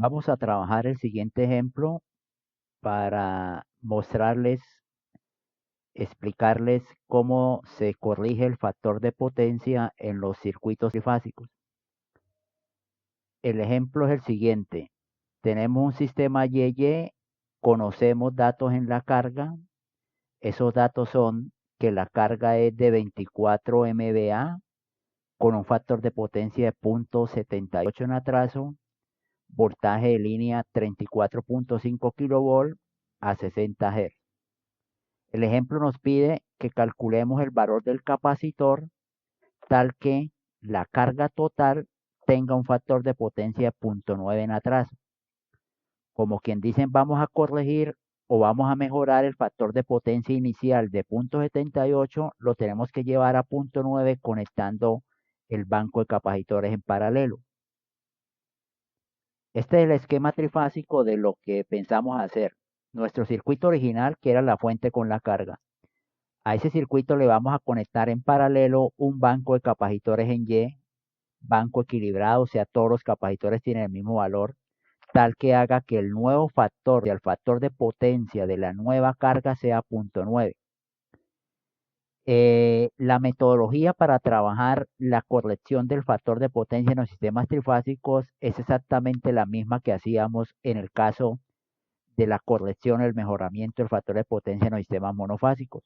Vamos a trabajar el siguiente ejemplo para mostrarles, explicarles cómo se corrige el factor de potencia en los circuitos trifásicos. El ejemplo es el siguiente. Tenemos un sistema YY, conocemos datos en la carga. Esos datos son que la carga es de 24 MVA con un factor de potencia de 0.78 en atraso, voltaje de línea 34.5 kV a 60 Hz. El ejemplo nos pide que calculemos el valor del capacitor tal que la carga total tenga un factor de potencia de 0.9 en atraso. Como quien dicen, vamos a corregir o vamos a mejorar el factor de potencia inicial de 0.78, lo tenemos que llevar a 0.9 conectando el banco de capacitores en paralelo. Este es el esquema trifásico de lo que pensamos hacer. Nuestro circuito original, que era la fuente con la carga. A ese circuito le vamos a conectar en paralelo un banco de capacitores en Y, banco equilibrado, o sea, todos los capacitores tienen el mismo valor, tal que haga que el nuevo factor, el factor de potencia de la nueva carga sea 0.9. La metodología para trabajar la corrección del factor de potencia en los sistemas trifásicos es exactamente la misma que hacíamos en el caso de la corrección, el mejoramiento del factor de potencia en los sistemas monofásicos.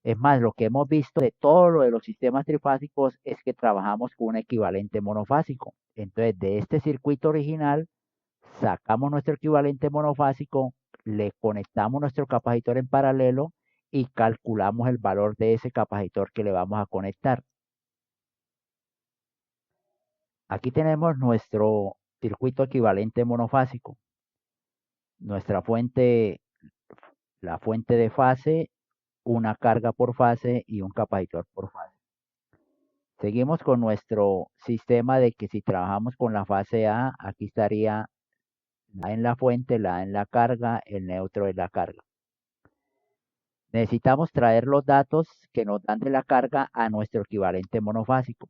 Es más, lo que hemos visto de todo lo de los sistemas trifásicos es que trabajamos con un equivalente monofásico. Entonces, de este circuito original, sacamos nuestro equivalente monofásico, le conectamos nuestro capacitor en paralelo y calculamos el valor de ese capacitor que le vamos a conectar. Aquí tenemos nuestro circuito equivalente monofásico. Nuestra fuente, la fuente de fase, una carga por fase y un capacitor por fase. Seguimos con nuestro sistema de que si trabajamos con la fase A, aquí estaría la A en la fuente, la A en la carga, el neutro en la carga. Necesitamos traer los datos que nos dan de la carga a nuestro equivalente monofásico.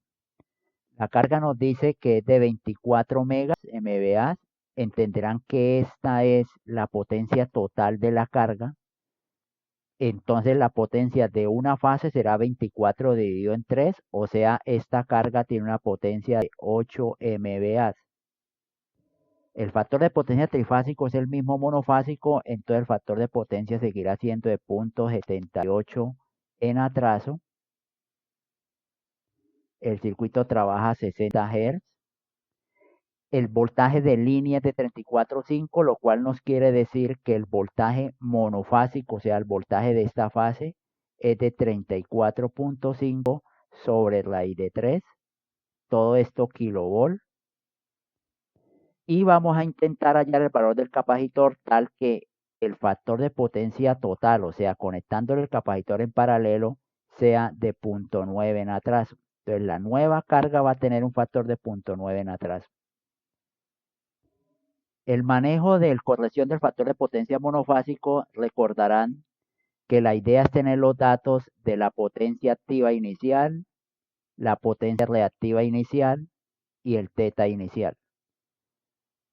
La carga nos dice que es de 24 megas MVA. Entenderán que esta es la potencia total de la carga. Entonces la potencia de una fase será 24 dividido en 3, o sea, esta carga tiene una potencia de 8 MVA. El factor de potencia trifásico es el mismo monofásico, entonces el factor de potencia seguirá siendo de 0.78 en atraso. El circuito trabaja a 60 Hz. El voltaje de línea es de 34.5, lo cual nos quiere decir que el voltaje monofásico, o sea, el voltaje de esta fase, es de 34.5 sobre raíz de 3. Todo esto kilovolt. Y vamos a intentar hallar el valor del capacitor tal que el factor de potencia total, o sea, conectándole el capacitor en paralelo, sea de 0.9 en atraso. Entonces, la nueva carga va a tener un factor de 0.9 en atraso. El manejo de corrección del factor de potencia monofásico, recordarán que la idea es tener los datos de la potencia activa inicial, la potencia reactiva inicial y el teta inicial.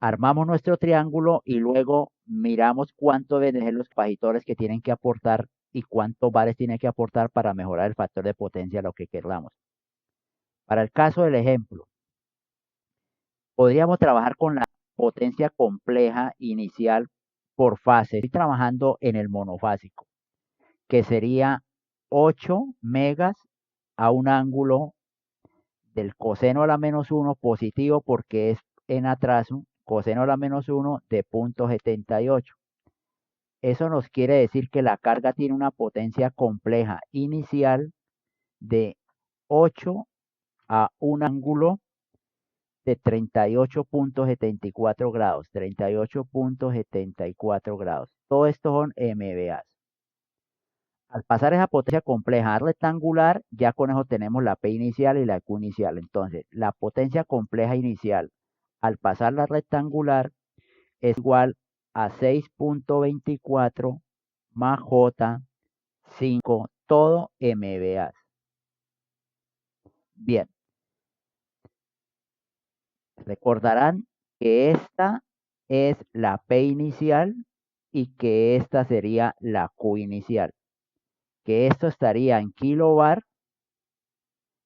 Armamos nuestro triángulo y luego miramos cuánto deben ser los capacitores que tienen que aportar y cuántos bares tienen que aportar para mejorar el factor de potencia a lo que queramos. Para el caso del ejemplo, podríamos trabajar con la potencia compleja inicial por fase. Estoy trabajando en el monofásico, que sería 8 megas a un ángulo del coseno a la menos 1 positivo porque es en atraso, coseno a la menos 1 de 0.78. Eso nos quiere decir que la carga tiene una potencia compleja inicial de 8 a un ángulo de 38.74 grados, 38.74 grados. Todo esto son MVA. Al pasar esa potencia compleja a rectangular, ya con eso tenemos la P inicial y la Q inicial. Entonces, la potencia compleja inicial al pasar la rectangular es igual a 6.24 más J 5, todo MVA. Bien, recordarán que esta es la P inicial y que esta sería la Q inicial. Que esto estaría en kilobar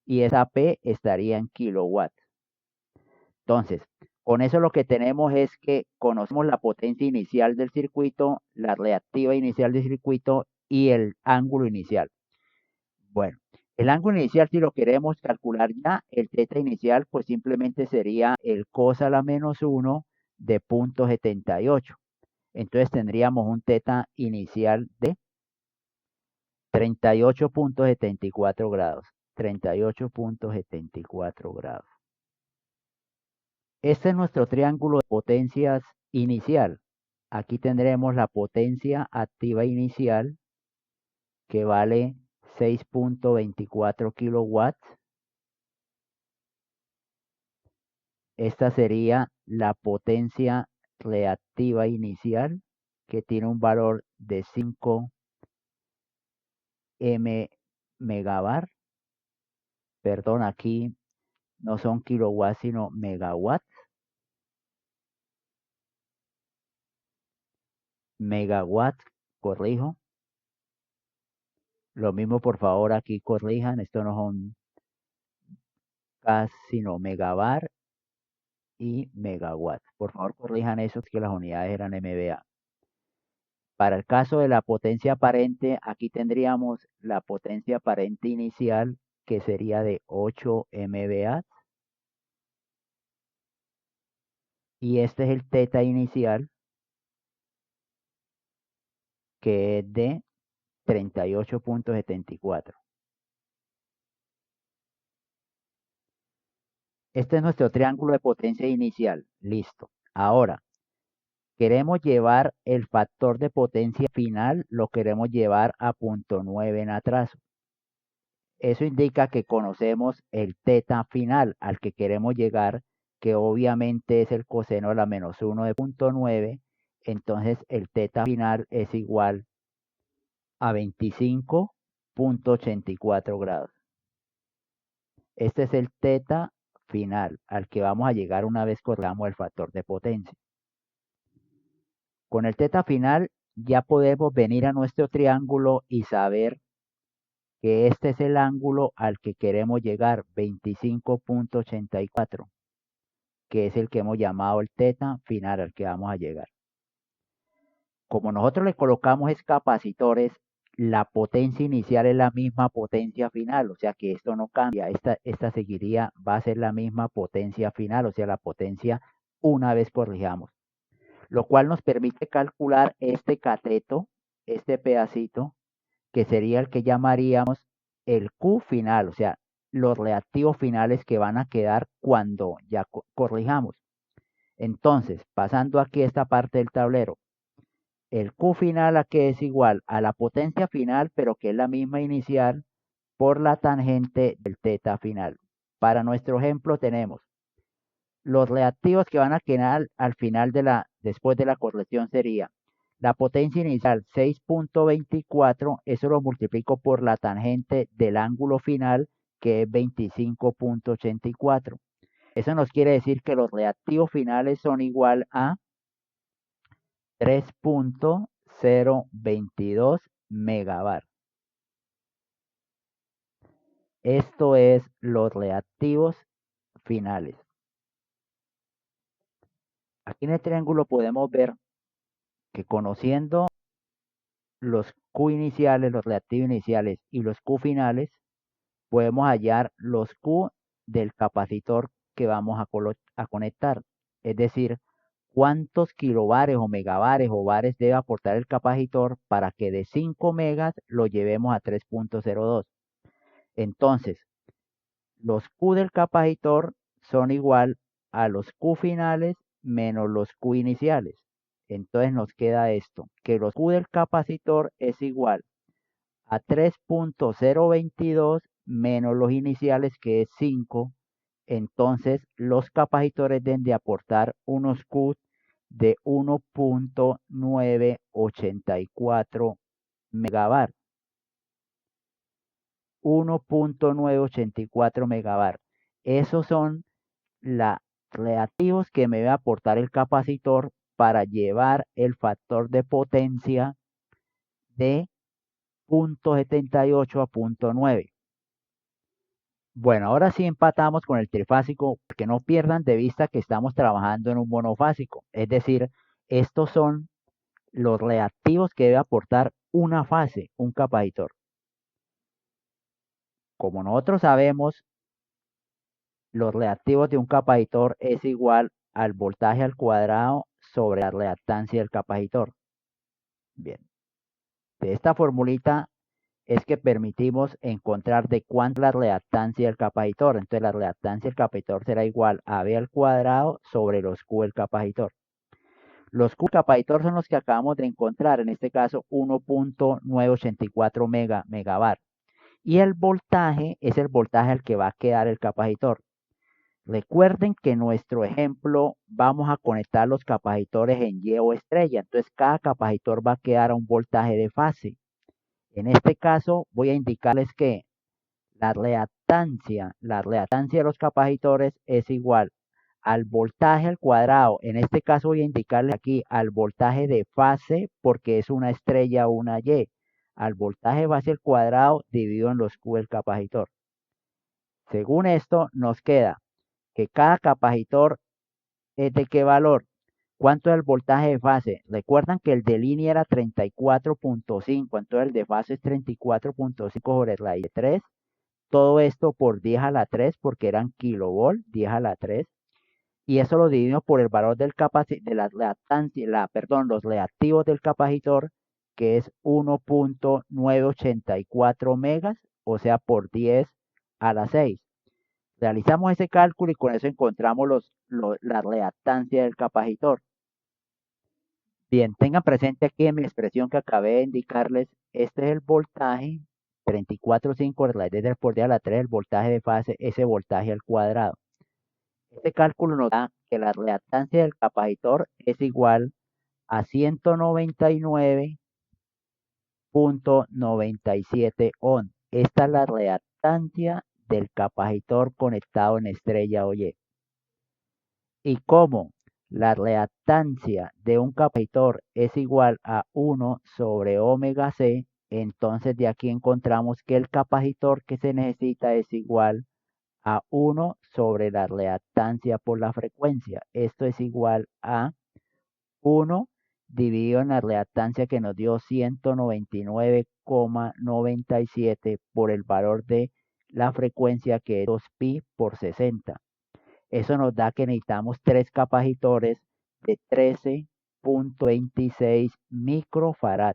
y esa P estaría en kilowatt. Entonces, con eso lo que tenemos es que conocemos la potencia inicial del circuito, la reactiva inicial del circuito y el ángulo inicial. Bueno, el ángulo inicial, si lo queremos calcular ya, el θ inicial, pues simplemente sería el cos a la menos 1 de 0.78. Entonces tendríamos un θ inicial de 38.74 grados. 38.74 grados. Este es nuestro triángulo de potencias inicial. Aquí tendremos la potencia activa inicial que vale 6.24 kilowatts. Esta sería la potencia reactiva inicial que tiene un valor de 5 megabar. Perdón, aquí no son kilowatts, sino megawatts. Megawatts, corrijo. Lo mismo, por favor, aquí corrijan. Esto no son K, sino megabar y megawatt. Por favor, corrijan eso, que las unidades eran MVA. Para el caso de la potencia aparente, aquí tendríamos la potencia aparente inicial, que sería de 8 MVA. Y este es el θ inicial, que es de 38.74. Este es nuestro triángulo de potencia inicial. Listo. Ahora, queremos llevar el factor de potencia final, lo queremos llevar a 0.9 en atraso. Eso indica que conocemos el θ final al que queremos llegar, que obviamente es el coseno a la menos 1 de 0.9. Entonces el θ final es igual a 25.84 grados. Este es el θ final al que vamos a llegar una vez corramos el factor de potencia. Con el θ final ya podemos venir a nuestro triángulo y saber que este es el ángulo al que queremos llegar, 25.84, que es el que hemos llamado el θ final al que vamos a llegar. Como nosotros le colocamos capacitores, la potencia inicial es la misma potencia final, o sea que esto no cambia, esta seguiría, va a ser la misma potencia final, o sea la potencia una vez corrijamos, lo cual nos permite calcular este cateto, este pedacito, que sería el que llamaríamos el Q final, o sea, los reactivos finales que van a quedar cuando ya corrijamos. Entonces, pasando aquí a esta parte del tablero, el Q final a que es igual a la potencia final, pero que es la misma inicial, por la tangente del θ final. Para nuestro ejemplo tenemos los reactivos que van a quedar al final después de la corrección sería la potencia inicial 6.24, eso lo multiplico por la tangente del ángulo final que es 25.84. Eso nos quiere decir que los reactivos finales son igual a 3.022 megabar. Esto es los reactivos finales. Aquí en el triángulo podemos ver que conociendo los Q iniciales, los reactivos iniciales y los Q finales, podemos hallar los Q del capacitor que vamos a conectar. Es decir, cuántos kilobares o megabares o bares debe aportar el capacitor para que de 5 megas lo llevemos a 3.02. Entonces, los Q del capacitor son igual a los Q finales menos los Q iniciales. Entonces nos queda esto, que los Q del capacitor es igual a 3.022 menos los iniciales que es 5. Entonces los capacitores deben de aportar unos Q de 1.984 megabar. 1.984 megabar. Esos son los reactivos que me va a aportar el capacitor para llevar el factor de potencia de 0.78 a 0.9. Bueno, ahora sí empatamos con el trifásico, porque no pierdan de vista que estamos trabajando en un monofásico. Es decir, estos son los reactivos que debe aportar una fase, un capacitor. Como nosotros sabemos, los reactivos de un capacitor es igual al voltaje al cuadrado sobre la reactancia del capacitor. Bien, de esta formulita es que permitimos encontrar de cuánto es la reactancia del capacitor. Entonces la reactancia del capacitor será igual a V al cuadrado sobre los Q del capacitor. Los Q del capacitor son los que acabamos de encontrar, en este caso 1.984 megabar. Y el voltaje es el voltaje al que va a quedar el capacitor. Recuerden que en nuestro ejemplo vamos a conectar los capacitores en Y o estrella. Entonces cada capacitor va a quedar a un voltaje de fase. En este caso voy a indicarles que la reactancia de los capacitores es igual al voltaje al cuadrado. En este caso voy a indicarles aquí al voltaje de fase porque es una estrella o una Y. Al voltaje de fase al cuadrado dividido en los Q del capacitor. Según esto nos queda que cada capacitor es de qué valor. ¿Cuánto es el voltaje de fase? Recuerdan que el de línea era 34.5, entonces el de fase es 34.5 sobre raíz de 3. Todo esto por 10 a la 3 porque eran kilovolt, 10 a la 3. Y eso lo dividimos por el valor del de la reactancia, los reactivos del capacitor, que es 1.984 megas, o sea, por 10 a la 6. Realizamos ese cálculo y con eso encontramos la reactancia del capacitor. Bien, tengan presente aquí en mi expresión que acabé de indicarles, este es el voltaje, 34.5 raíz de 3 por 10 a la 3, el voltaje de fase, ese voltaje al cuadrado. Este cálculo nos da que la reactancia del capacitor es igual a 199.97 ohm. Esta es la reactancia del capacitor conectado en estrella o Y. Y como la reactancia de un capacitor es igual a 1 sobre omega C, entonces de aquí encontramos que el capacitor que se necesita es igual a 1 sobre la reactancia por la frecuencia. Esto es igual a 1 dividido en la reactancia que nos dio 199,97 por el valor de la frecuencia que es 2pi por 60. Eso nos da que necesitamos 3 capacitores de 13.26 microfarad.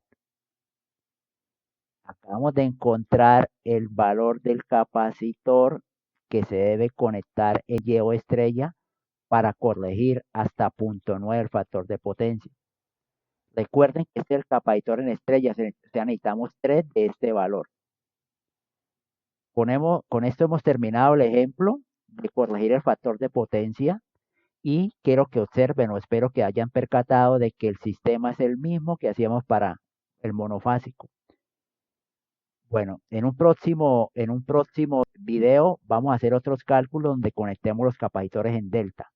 Acabamos de encontrar el valor del capacitor que se debe conectar en Y o estrella para corregir hasta 0.9 el factor de potencia. Recuerden que este es el capacitor en estrella, o sea, necesitamos 3 de este valor. Con esto hemos terminado el ejemplo de corregir el factor de potencia y quiero que observen o espero que hayan percatado de que el sistema es el mismo que hacíamos para el monofásico. Bueno, en un próximo video vamos a hacer otros cálculos donde conectemos los capacitores en delta.